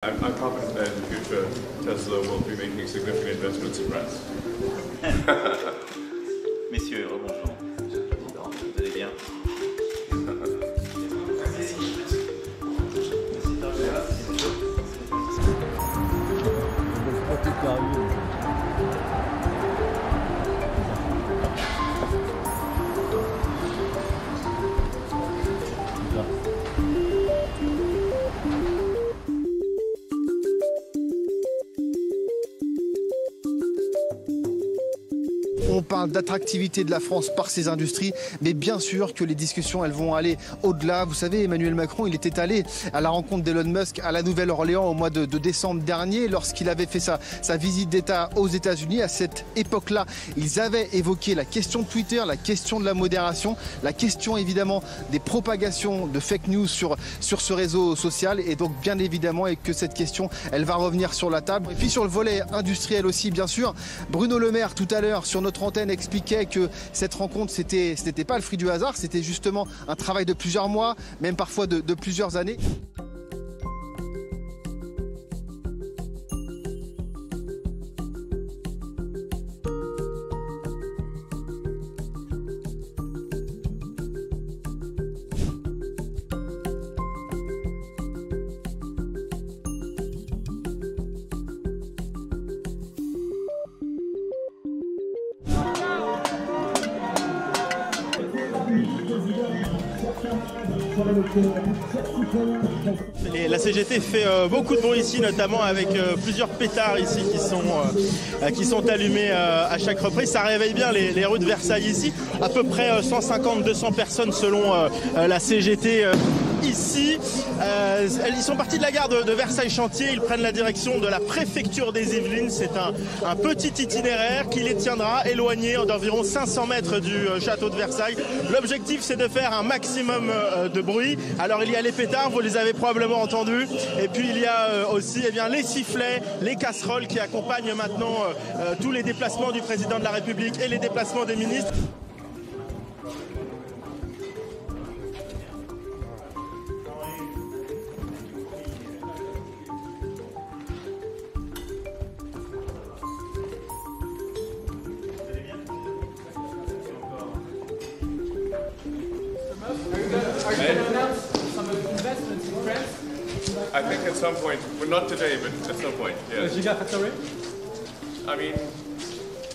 I'm confident that in the future Tesla will be making significant investments in France. Messieurs, rebonjour. Monsieur le Président, vous allez bien? On parle d'attractivité de la France par ses industries, mais bien sûr que les discussions elles vont aller au-delà. Vous savez, Emmanuel Macron, il était allé à la rencontre d'Elon Musk à la Nouvelle-Orléans au mois de décembre dernier, lorsqu'il avait fait sa visite d'État aux États-Unis. À cette époque-là, ils avaient évoqué la question de Twitter, la question de la modération, la question évidemment des propagations de fake news sur ce réseau social. Et donc bien évidemment que cette question, elle va revenir sur la table. Et puis sur le volet industriel aussi, bien sûr, Bruno Le Maire tout à l'heure sur notre antenne expliquait que cette rencontre, c'était pas le fruit du hasard, c'était justement un travail de plusieurs mois, même parfois de plusieurs années. La CGT fait beaucoup de bruit ici, notamment avec plusieurs pétards ici qui sont allumés à chaque reprise. Ça réveille bien les rues de Versailles ici. À peu près 150-200 personnes selon la CGT ici. Ils sont partis de la gare de Versailles-Chantier. Ils prennent la direction de la préfecture des Yvelines. C'est un petit itinéraire qui les tiendra éloignés d'environ 500 mètres du château de Versailles. L'objectif, c'est de faire un maximum de bruit. Alors il y a les pétards, vous les avez probablement entendus. Et puis il y a aussi les sifflets, les casseroles qui accompagnent maintenant tous les déplacements du président de la République et les déplacements des ministres. Are you going to announce some investments in France? I think at some point, well, not today, but at some point, yes. The Gigafactory? I mean,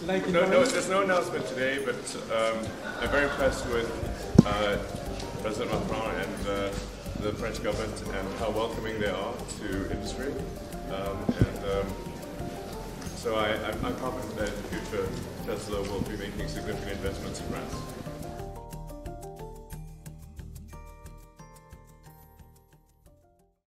Like no, there's no announcement today, but I'm very impressed with President Macron and the French government and how welcoming they are to industry. So I'm confident that in the future Tesla will be making significant investments in France.